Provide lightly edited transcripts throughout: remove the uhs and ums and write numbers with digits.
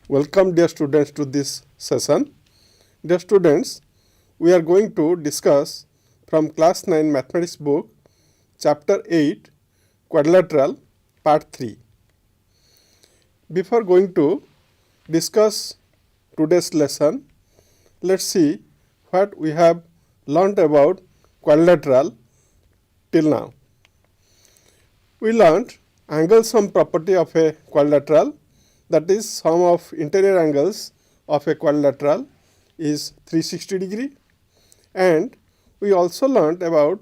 Welcome dear students to this session. Dear students, we are going to discuss from class 9 mathematics book chapter 8 Quadrilateral part 3. Before going to discuss today's lesson, let's see what we have learnt about quadrilateral till now. We learnt angle sum property of a quadrilateral, that is sum of interior angles of a quadrilateral is 360 degree, and we also learnt about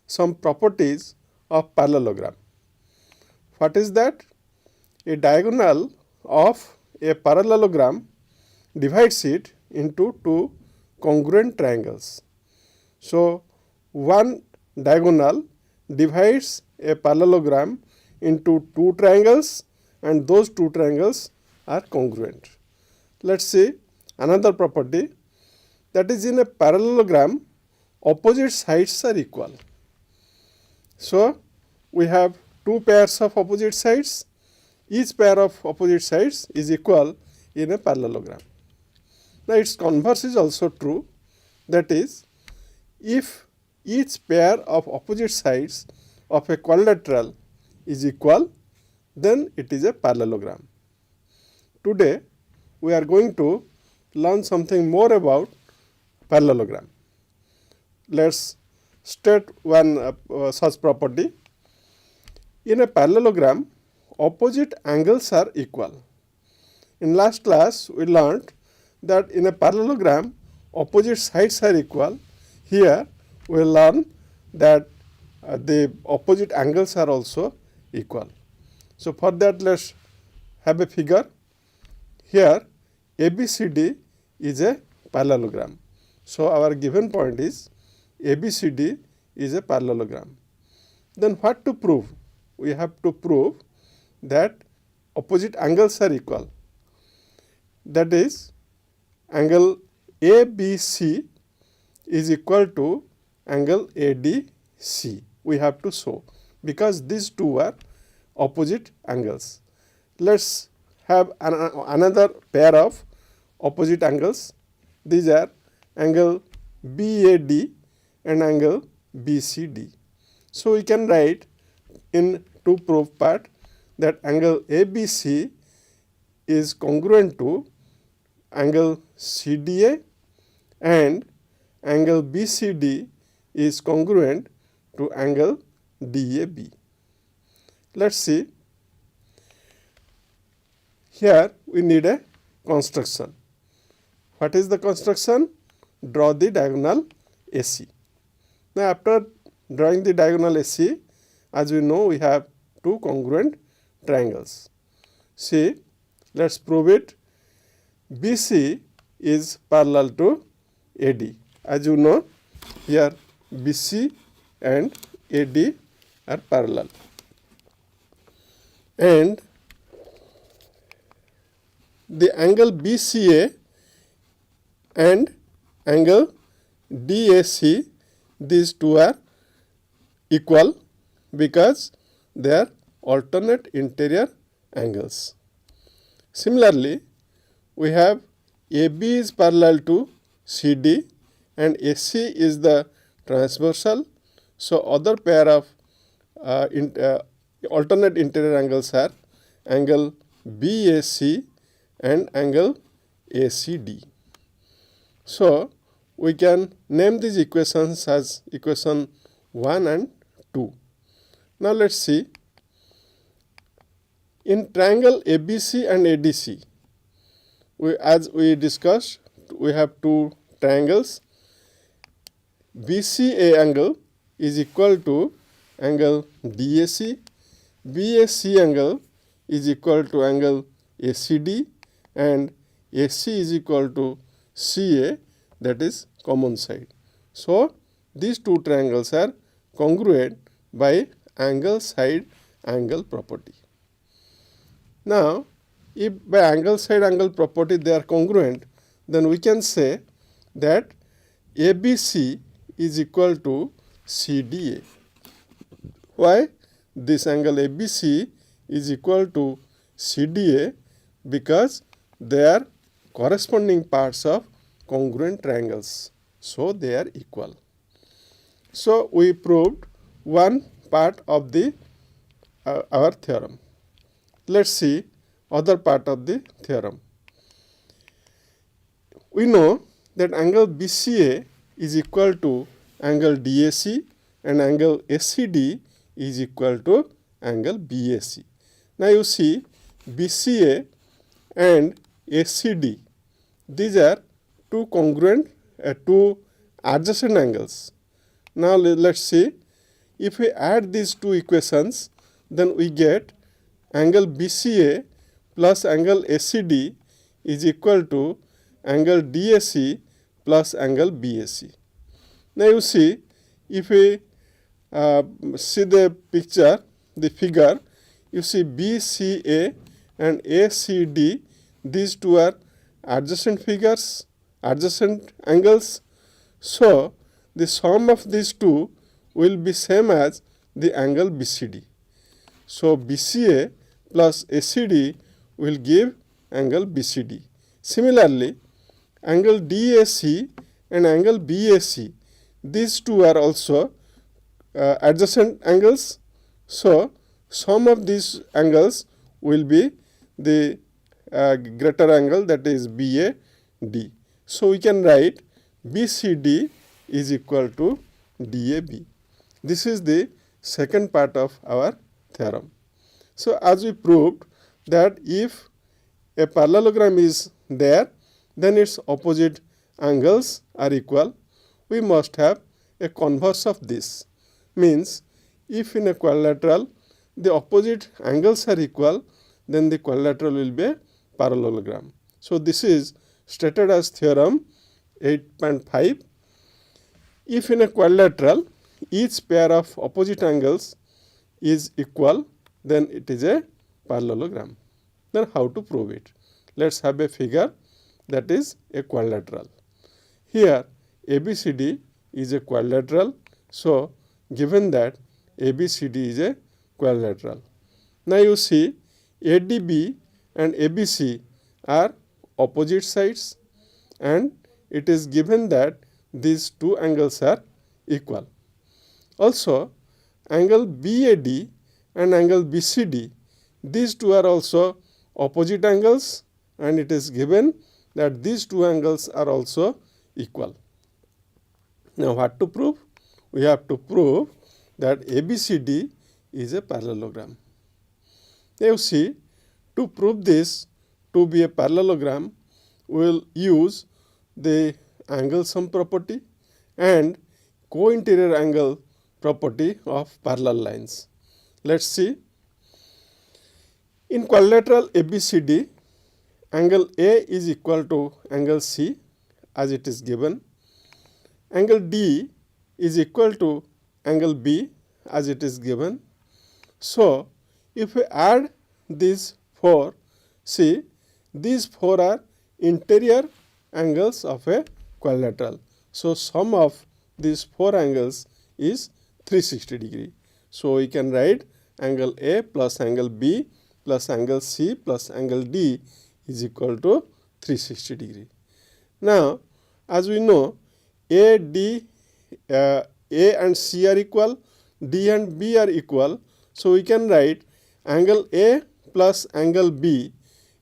some properties of parallelogram. What is that? A diagonal of a parallelogram divides it into two congruent triangles. So, one diagonal divides a parallelogram into two triangles and those two triangles are congruent. Let us see another property, that is in a parallelogram opposite sides are equal. So, we have two pairs of opposite sides, each pair of opposite sides is equal in a parallelogram. Now, its converse is also true, that is if each pair of opposite sides of a quadrilateral is equal, then it is a parallelogram. Today, we are going to learn something more about parallelogram. Let us state one such property. In a parallelogram, opposite angles are equal. In last class, we learnt that in a parallelogram, opposite sides are equal. Here, we learn that the opposite angles are also equal. So, for that let us have a figure. Here ABCD is a parallelogram. So, our given point is ABCD is a parallelogram. Then what to prove? We have to prove that opposite angles are equal. That is, angle ABC is equal to angle ADC. We have to show, because these two are opposite angles. Let us have another pair of opposite angles. These are angle BAD and angle BCD. So, we can write in two proof part that angle ABC is congruent to angle CDA and angle BCD is congruent to angle DAB. Let us see. Here we need a construction. What is the construction? Draw the diagonal AC. Now, after drawing the diagonal AC, as we know, we have two congruent triangles. See, let us prove it. BC is parallel to AD. As you know, here BC and AD are parallel. And the angle BCA and angle DAC, these two are equal because they are alternate interior angles. Similarly, we have AB is parallel to CD and AC is the transversal. So, other pair of alternate interior angles are angle BAC and angle ACD. So, we can name these equations as equation 1 and 2. Now, let us see. In triangle ABC and ADC, as we discussed, we have two triangles. BCA angle is equal to angle DAC, BAC angle is equal to angle ACD, and AC is equal to CA, that is common side. So, these two triangles are congruent by angle side angle property. Now, if by angle side angle property they are congruent, then we can say that ABC is equal to CDA. Why? This angle ABC is equal to CDA because they are corresponding parts of congruent triangles. So they are equal. So we proved one part of the our theorem. Let's see other part of the theorem. We know that angle BCA is equal to angle DAC and angle SCD is equal to angle BAC. Now you see BCA and SCD, these are two congruent, two adjacent angles. Now let's see, if we add these two equations, then we get angle BCA plus angle SCD is equal to angle DAC plus angle BAC. Now you see, if we see the picture, the figure, you see BCA and ACD, these two are adjacent figures, adjacent angles. So the sum of these two will be same as the angle BCD. So BCA plus ACD will give angle BCD. Similarly, angle DAC and angle BAC, these two are also adjacent angles. So sum of these angles will be the greater angle, that is BAD. So we can write BCD is equal to DAB. This is the second part of our theorem. So as we proved that if a parallelogram is there, then its opposite angles are equal. We must have a converse of this. Means if in a quadrilateral the opposite angles are equal, then the quadrilateral will be a parallelogram. So this is stated as theorem 8.5. If in a quadrilateral each pair of opposite angles is equal, then it is a parallelogram. Then how to prove it? Let's have a figure that is a quadrilateral. Here ABCD is a quadrilateral. So given that ABCD is a quadrilateral. Now you see ADB and ABC are opposite sides, and it is given that these two angles are equal. Also angle BAD and angle BCD, these two are also opposite angles, and it is given that these two angles are also equal. Now what to prove? We have to prove that ABCD is a parallelogram. Now you see, to prove this to be a parallelogram, we will use the angle sum property and co-interior angle property of parallel lines. Let's see. In quadrilateral ABCD, angle A is equal to angle C as it is given. Angle D is equal to angle B as it is given. So if we add these four, see, these four are interior angles of a quadrilateral. So sum of these four angles is 360 degree. So we can write angle A plus angle B plus angle C plus angle D is equal to 360 degree. Now as we know, A and C are equal, D and B are equal. So we can write angle A plus angle B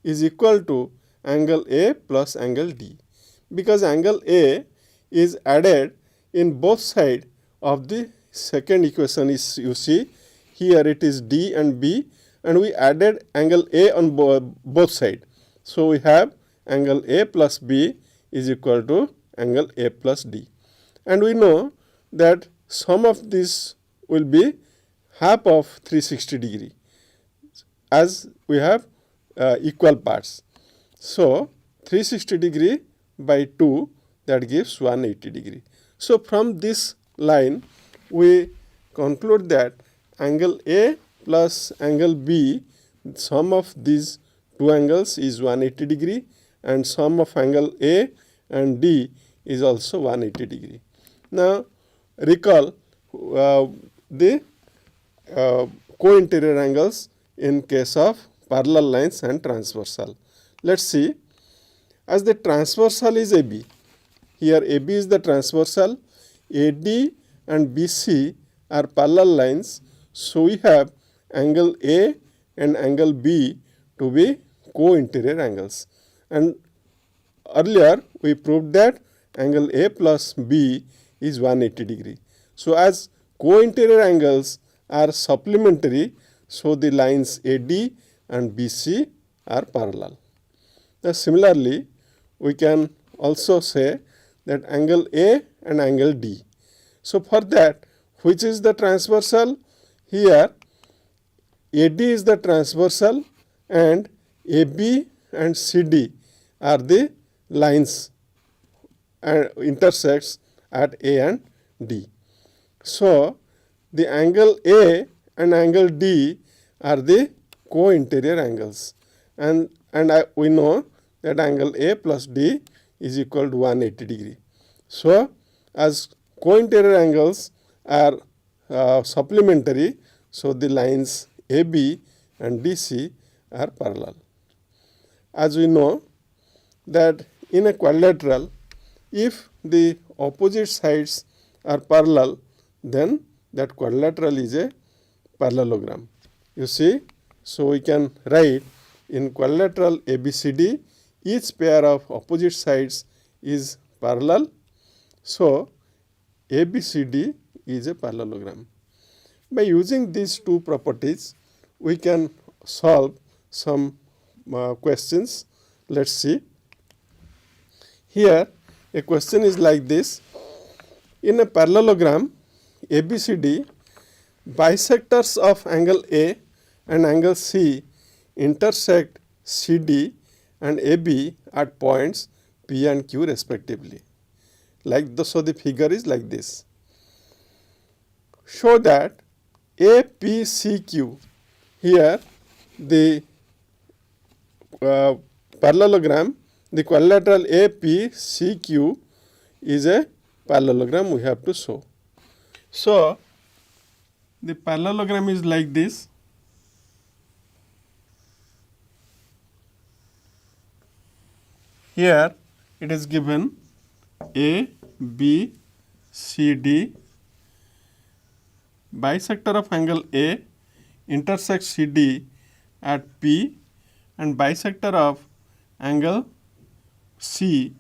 is equal to angle A plus angle D, because angle A is added in both sides of the second equation. Is you see here it is D and B, and we added angle A on both sides. So we have angle A plus B is equal to angle A plus D, and we know that sum of this will be half of 360 degree as we have equal parts. So 360 degree by 2, that gives 180 degree. So from this line we conclude that angle A plus angle B, sum of these two angles is 180 degree, and sum of angle A and D is also 180 degree. Now recall the co-interior angles in case of parallel lines and transversal. Let's see as the transversal is AB. Here AB is the transversal, AD and BC are parallel lines. So we have angle A and angle B to be co-interior angles. And earlier we proved that angle A plus B is 180 degree. So as co-interior angles are supplementary, so the lines AD and BC are parallel. Now similarly, we can also say that angle A and angle D. So for that, which is the transversal? Here AD is the transversal and AB and CD are the lines and intersects at A and D. So the angle A and angle D are the co-interior angles, and we know that angle A plus D is equal to 180 degree. So as co-interior angles are supplementary, so the lines AB and DC are parallel. As we know that in a quadrilateral, if the opposite sides are parallel, then that quadrilateral is a parallelogram. You see, so we can write in quadrilateral ABCD, each pair of opposite sides is parallel. So ABCD is a parallelogram. By using these two properties, we can solve some questions. Let's see. Here a question is like this. In a parallelogram ABCD, bisectors of angle A and angle C intersect CD and AB at points P and Q respectively. So the figure is like this. Show that APCQ, here the parallelogram, the quadrilateral APCQ is a parallelogram we have to show. So the parallelogram is like this. Here it is given A, B, C, D. Bisector of angle A intersects CD at P, and bisector of angle C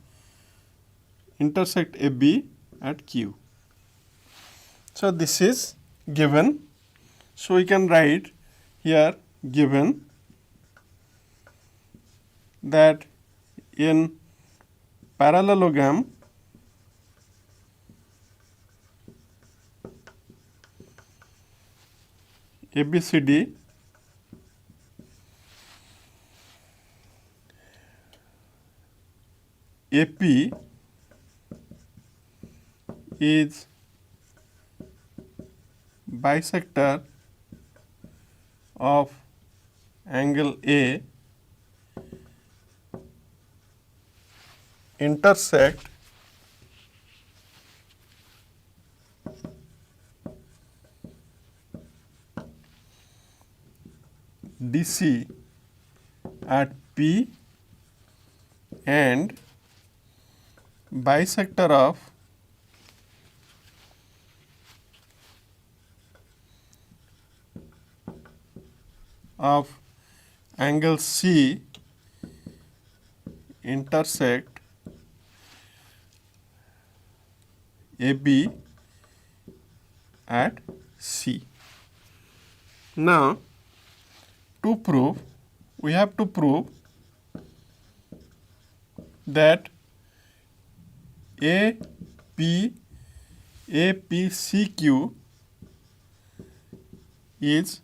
intersect AB at Q. So this is given. So we can write here given that in parallelogram ABCD, AP is bisector of angle A intersect DC at P, and bisector of angle C intersect AB at C. Now to prove, we have to prove that APCQ is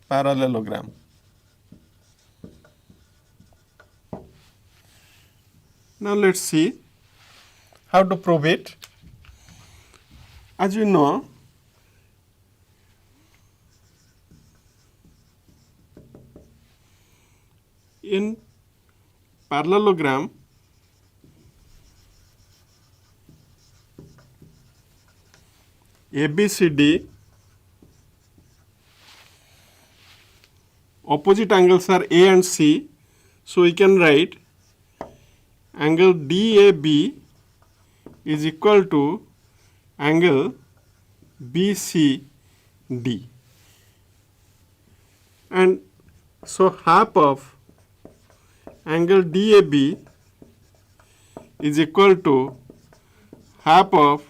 parallelogram. Now let's see how to prove it. As you know, in parallelogram ABCD, opposite angles are A and C, So we can write angle DAB is equal to angle BCD. And so half of angle DAB is equal to half of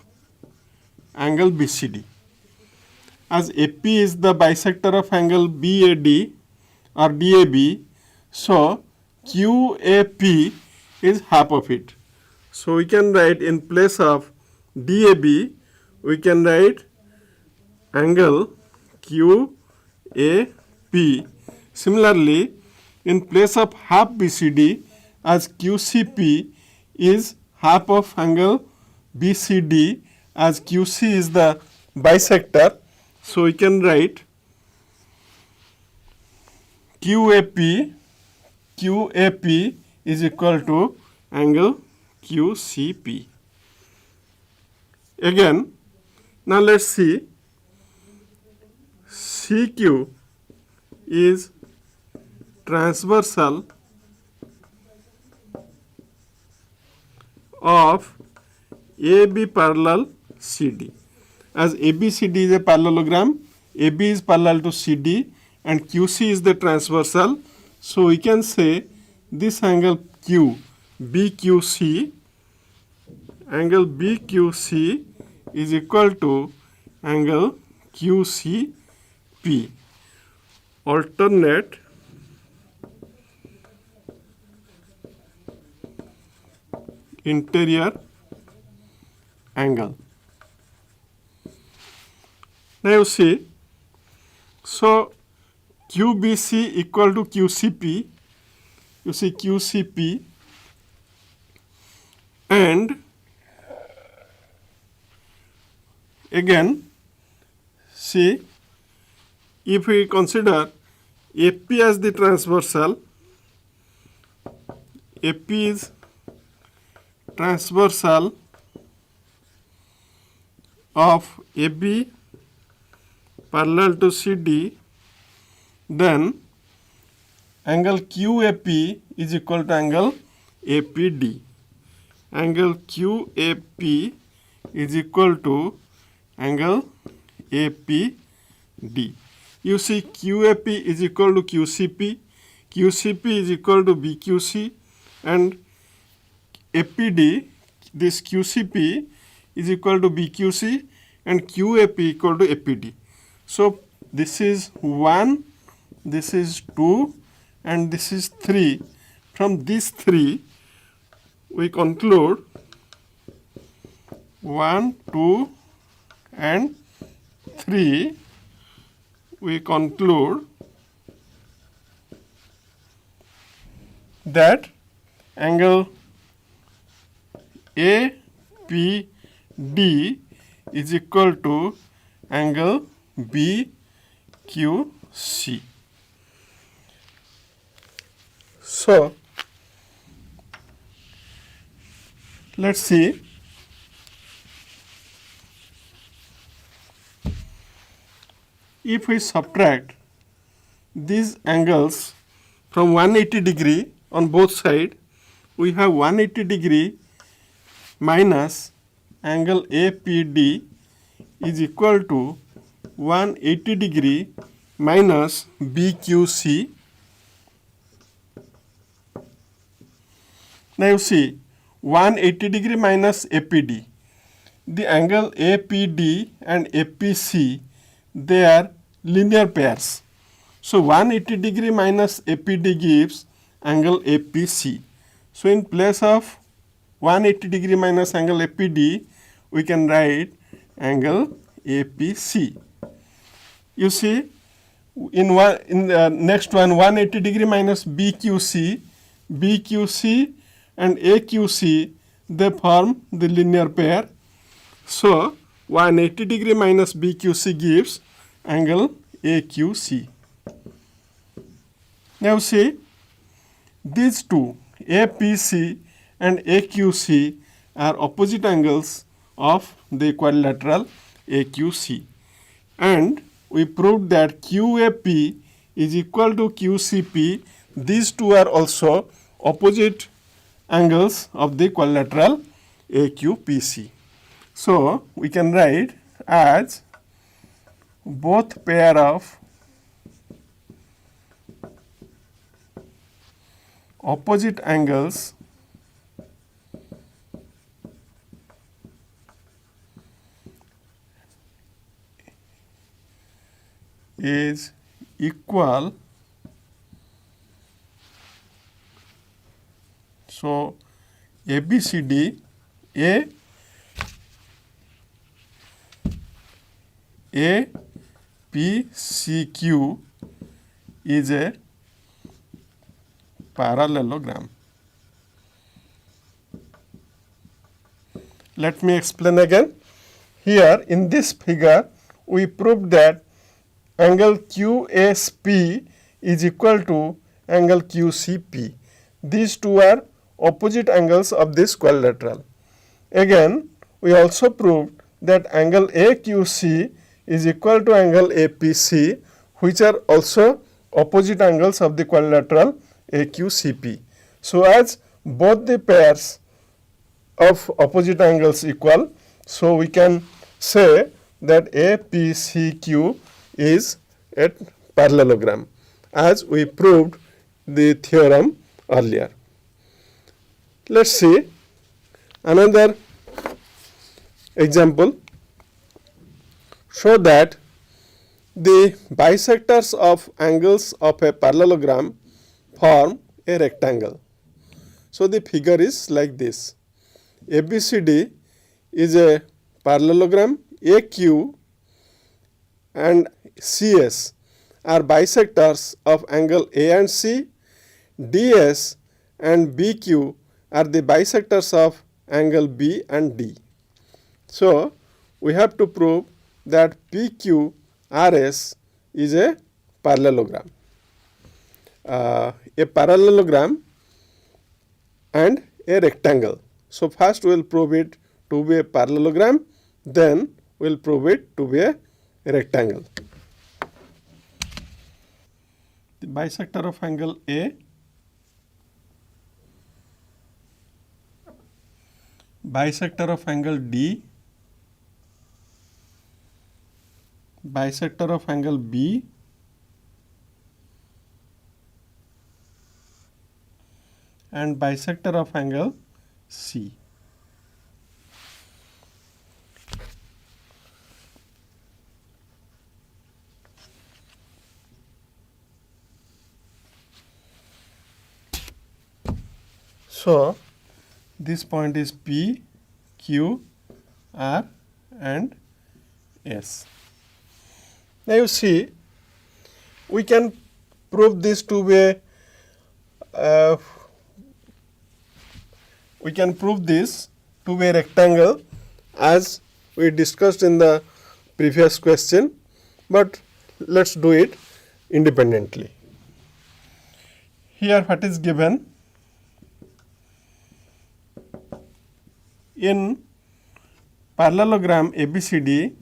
angle BCD. As AP is the bisector of angle BAD or DAB, so QAP is half of it. So we can write in place of DAB, we can write angle QAP. Similarly, in place of half BCD, as QCP is half of angle BCD, as QC is the bisector, so we can write QAP is equal to angle QCP. Again, now let's see, CQ is transversal of AB parallel CD. As ABCD is a parallelogram, AB is parallel to CD and QC is the transversal. So we can say this angle Q, BQC, angle BQC is equal to angle QCP. Alternate interior angle. Now you see, so QBC equal to QCP, you see QCP, and again see, if we consider AP as the transversal, AP is transversal of AB parallel to CD, then angle QAP is equal to angle APD. Angle QAP is equal to angle APD. You see QAP is equal to QCP, QCP is equal to BQC, and APD, this QCP is equal to BQC and QAP equal to APD. So this is 1, this is 2 and this is 3. From these 3 we conclude 1, 2 and 3, we conclude that angle APD is equal to angle BQC. So let's see, if we subtract these angles from 180 degree on both sides, we have 180 degree minus angle APD is equal to 180 degree minus BQC. Now you see 180 degree minus APD. The angle APD and APC, they are linear pairs. So 180 degree minus APD gives angle APC. So in place of 180 degree minus angle APD, we can write angle APC. You see, in the next one, 180 degree minus BQC, BQC and AQC, they form the linear pair. So 180 degree minus BQC gives angle AQC. Now see, these two, APC and AQC, are opposite angles of the quadrilateral AQC. And we proved that QAP is equal to QCP, these two are also opposite angles of the quadrilateral AQPC. So we can write as both pair of opposite angles is equal. So ABCD, APCQ is a parallelogram. Let me explain again. Here in this figure, we proved that angle QSP is equal to angle QCP. These two are opposite angles of this quadrilateral. Again, we also proved that angle AQC is equal to angle APC, which are also opposite angles of the quadrilateral AQCP. So as both the pairs of opposite angles equal, so we can say that APCQ is a parallelogram, as we proved the theorem earlier. Let's see another example. Show that the bisectors of angles of a parallelogram form a rectangle. So the figure is like this. ABCD is a parallelogram, AQ and CS are bisectors of angle A and C, DS and BQ are the bisectors of angle B and D. So we have to prove that PQRS is a parallelogram. A parallelogram and a rectangle. So first we will prove it to be a parallelogram, then we will prove it to be a rectangle. The bisector of angle A, bisector of angle D, bisector of angle B, and bisector of angle C. So this point is P, Q, R and S. Now you see, we can prove this to be a rectangle, as we discussed in the previous question, but let's do it independently. Here what is given? In parallelogram ABCD,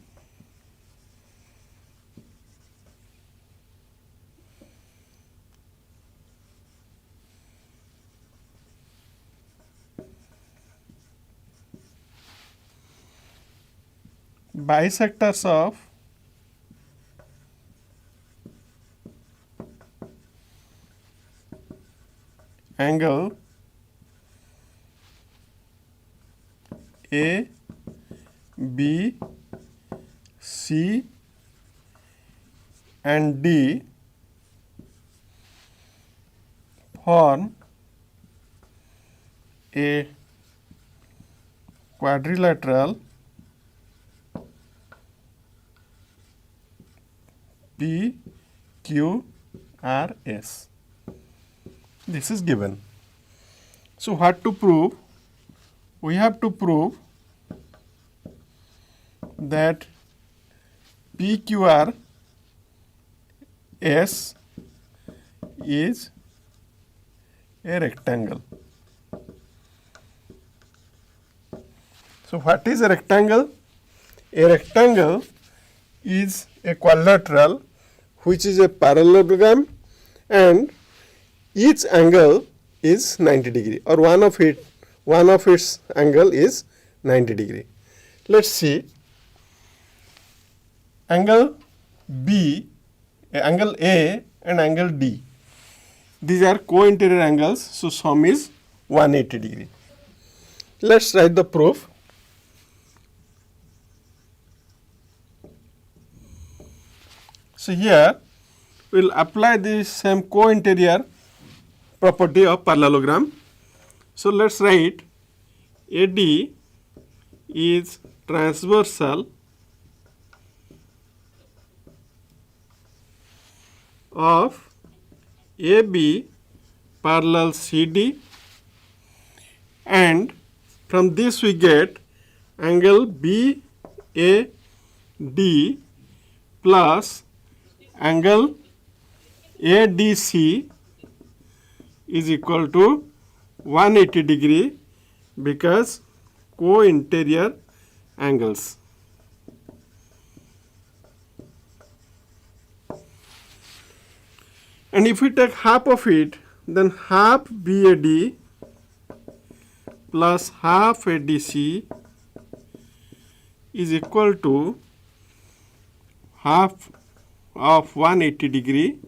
bisectors of angle A, B, C and D form a quadrilateral P, Q, R, S. This is given. So what to prove? We have to prove that PQR S is a rectangle. So what is a rectangle? A rectangle is a quadrilateral which is a parallelogram, and each angle is 90 degree, or one of its angle is 90 degree. Let's see angle B, angle A and angle D. These are co-interior angles, so sum is 180 degree. Let's write the proof. So here we will apply the same co-interior property of parallelogram. So let's write AD is transversal of AB parallel CD, and from this we get angle BAD plus angle ADC is equal to 180 degree because co-interior angles. And if we take half of it, then half BAD plus half ADC is equal to half of 180 degree.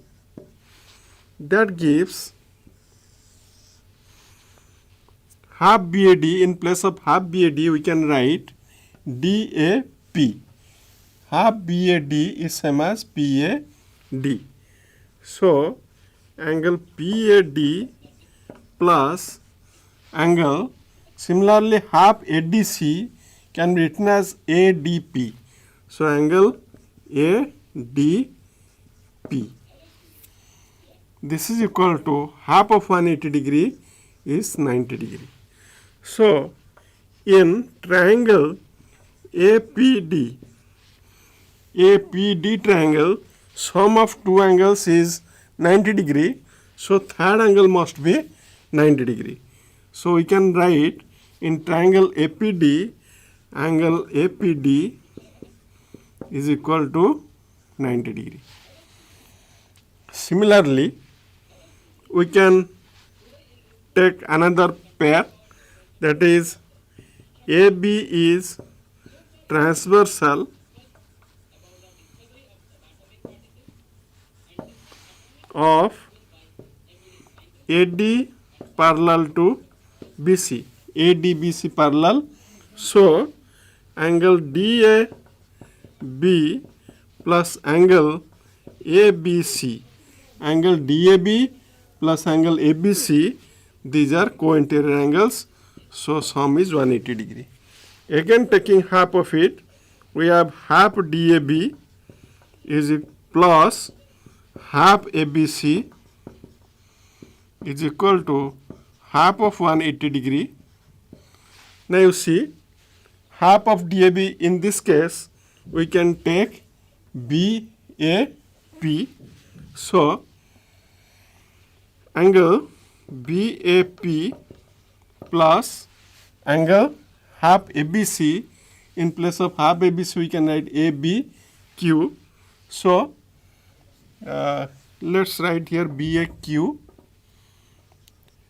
That gives half BAD. In place of half BAD we can write DAP. Half BAD is same as PAD. So angle PAD plus angle, similarly half ADC can be written as ADP. So angle ADP. This is equal to half of 180 degree is 90 degree. So in triangle APD triangle, sum of two angles is 90 degree. So third angle must be 90 degree. So we can write in triangle APD, angle APD is equal to 90 degree. Similarly, we can take another pair, that is AB is transversal of AD parallel to BC, ADBC parallel. So angle DAB plus angle ABC, angle DAB plus angle ABC, these are co-interior angles, so sum is 180 degree. Again taking half of it, we have half DAB is plus half ABC is equal to half of 180 degree. Now you see half of DAB, in this case we can take BAP. So angle BAP plus angle half ABC, in place of half ABC we can write ABQ. So let's write here BAQ,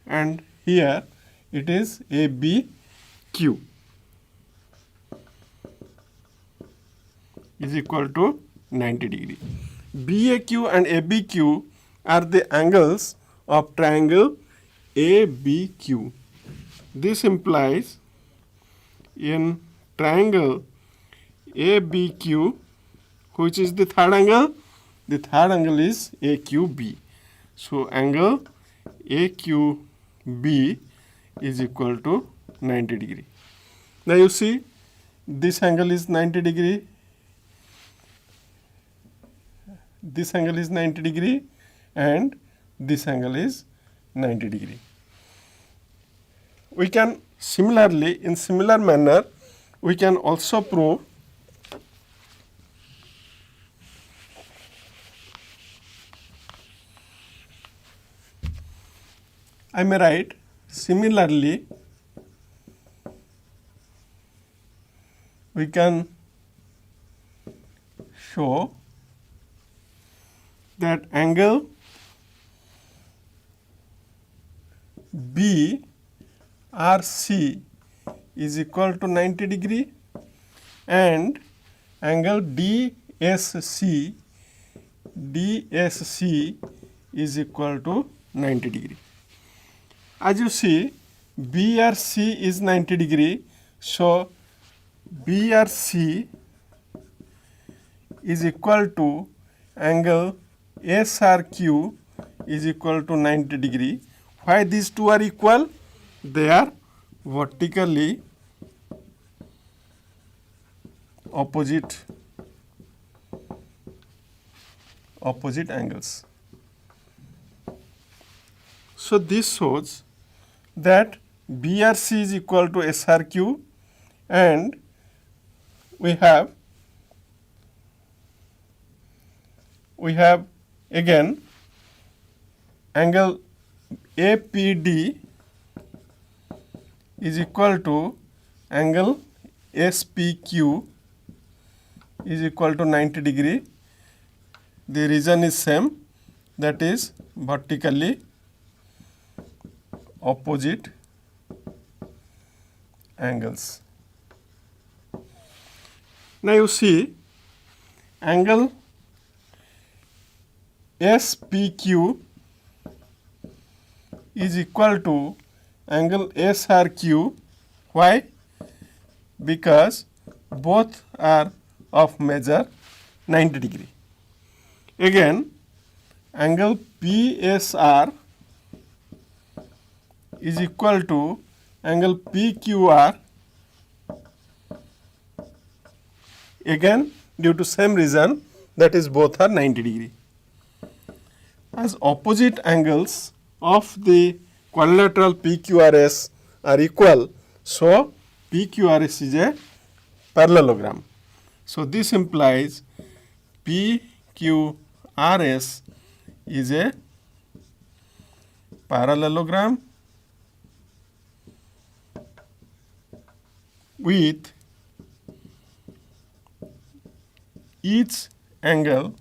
and here it is ABQ is equal to 90 degree. BAQ and ABQ are the angles of triangle ABQ. This implies in triangle ABQ, which is the third angle? The third angle is AQB. So angle AQB is equal to 90 degree. Now you see this angle is 90 degree, this angle is 90 degree, and this angle is 90 degree. We can similarly, in similar manner, we can also prove I may write similarly we can show that angle BRC is equal to 90 degree and angle DSC is equal to 90 degree. As you see, BRC is 90 degree, so BRC is equal to angle SRQ is equal to 90 degree. Why these two are equal? They are vertically opposite angles. So this shows that BRC is equal to SRQ, and we have again angle APD is equal to angle SPQ is equal to 90 degree. The reason is same, that is vertically opposite angles. Now you see angle SPQ is equal to angle SRQ. Why? Because both are of measure 90 degree. Again, angle PSR is equal to angle PQR, again due to same reason, that is both are 90 degree. As opposite angles of the quadrilateral PQRS are equal, so PQRS is a parallelogram. So this implies PQRS is a parallelogram with each angle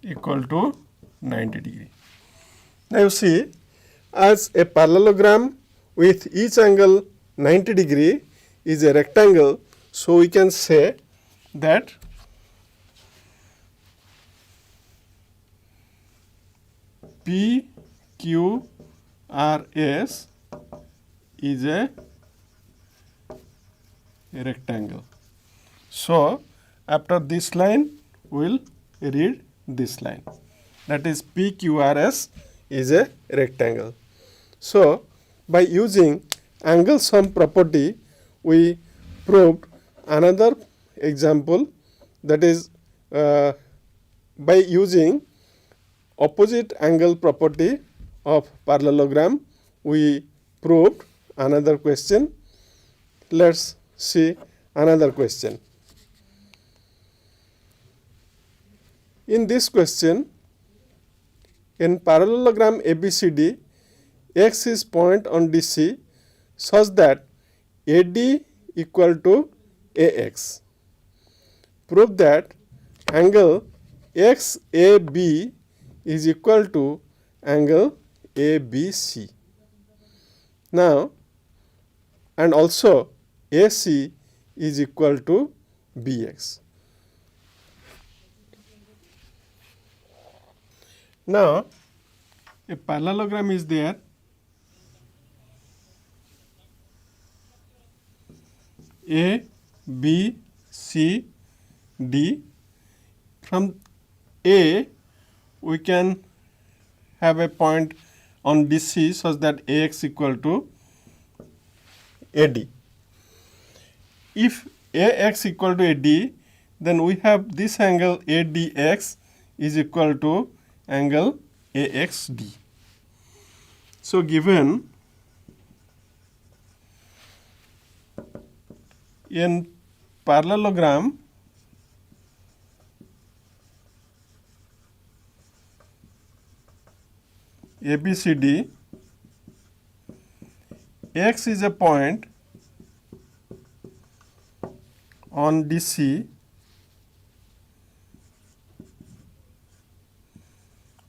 equal to 90 degree. Now you see, as a parallelogram with each angle 90 degree is a rectangle, so we can say that PQRS is a rectangle. So after this line, we will read this line, that is PQRS is a rectangle. So by using angle sum property, we proved another example, that is by using opposite angle property of parallelogram, we proved another question. Let's see another question. In this question, in parallelogram ABCD, X is point on DC such that AD equal to AX. Prove that angle XAB is equal to angle ABC. Now, and also AC is equal to BX. Now, a parallelogram is there. A, B, C, D. From A, we can have a point on BC such that AX equal to AD. If AX equal to AD, then we have this angle ADX is equal to angle AXD. So given in parallelogram ABCD, X is a point on DC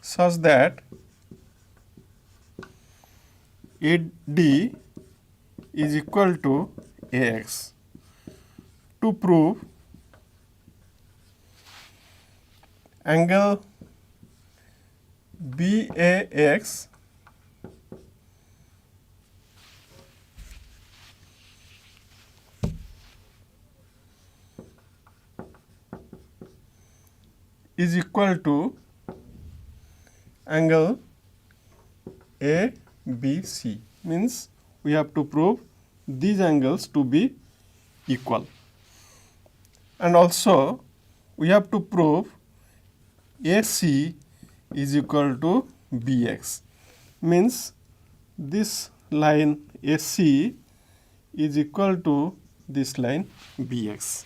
such that AD is equal to AX. To prove angle BAX is equal to angle ABC, means we have to prove these angles to be equal, and also we have to prove AC is equal to BX, means this line AC is equal to this line BX.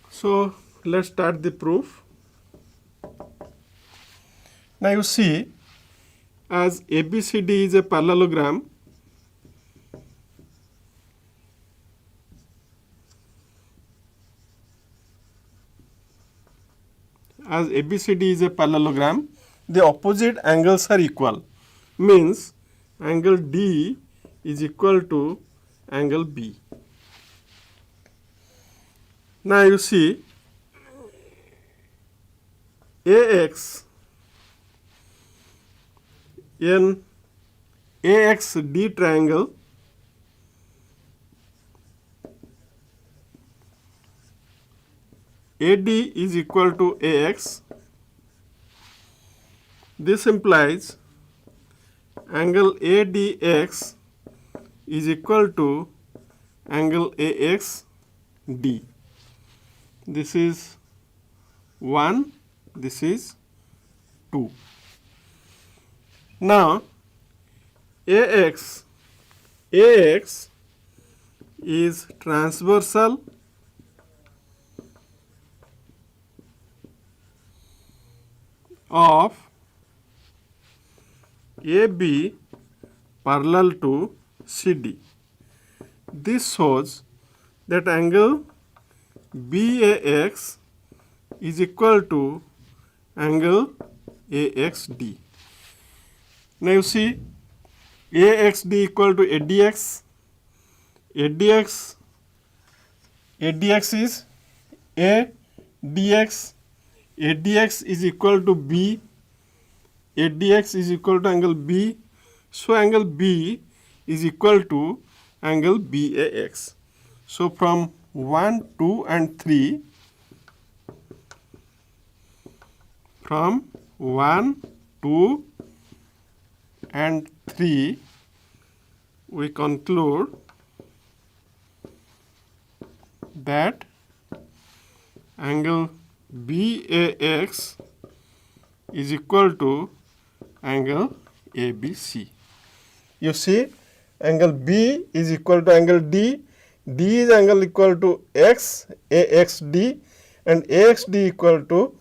So let's start the proof. Now you see, as ABCD is a parallelogram, the opposite angles are equal, means angle D is equal to angle B. Now you see, AX in AXD triangle AD is equal to AX. This implies angle ADX is equal to angle AXD. This is 1, this is 2. Now AX is transversal of AB parallel to CD. This shows that angle BAX is equal to angle AXD. Now you see, AXD equal to ADX. ADX is ADX. ADX is equal to B. ADX is equal to angle B. So angle B is equal to angle BAX. So from 1, 2 and 3, from 1, 2 and 3, we conclude that angle BAX is equal to angle ABC. You see, angle B is equal to angle D. D is angle equal to X, AXD, and AXD equal to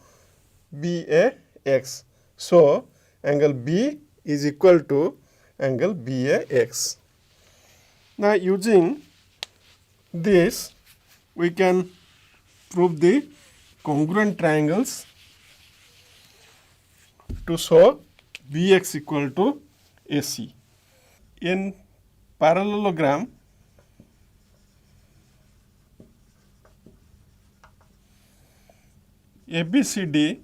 BAX. So angle B is equal to angle BAX. Now using this, we can prove the congruent triangles to show BX equal to AC. In parallelogram, ABCD,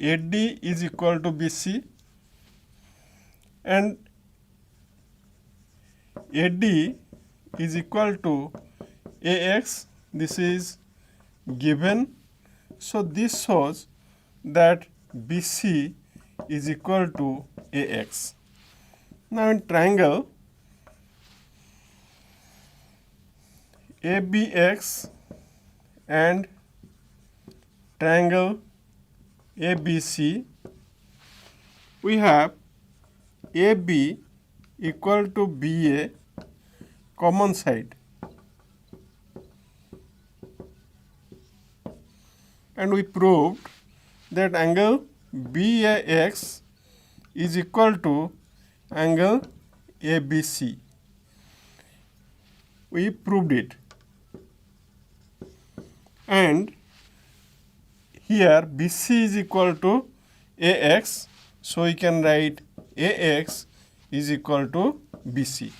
AD is equal to BC and AD is equal to AX. This is given. So this shows that BC is equal to AX. Now in triangle ABX and triangle ABC, we have AB equal to BA common side, and we proved that angle BAX is equal to angle ABC. We proved it, and here BC is equal to AX, so we can write AX is equal to BC.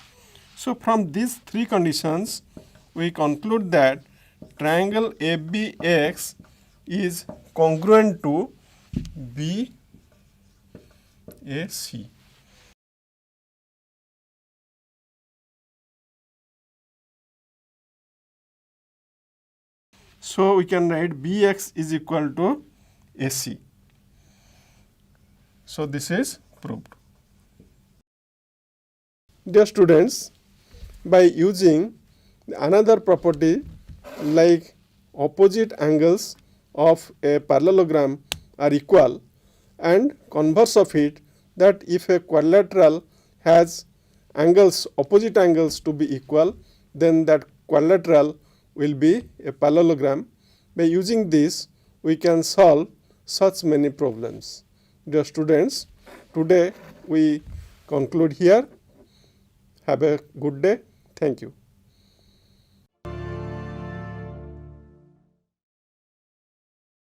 So from these three conditions, we conclude that triangle ABX is congruent to BAC. So we can write BX is equal to AC. So this is proved. Dear students, by using another property like opposite angles of a parallelogram are equal, and converse of it, that if a quadrilateral has angles, opposite angles to be equal, then that quadrilateral will be a parallelogram. By using this, we can solve such many problems. Dear students, today we conclude here. Have a good day. Thank you.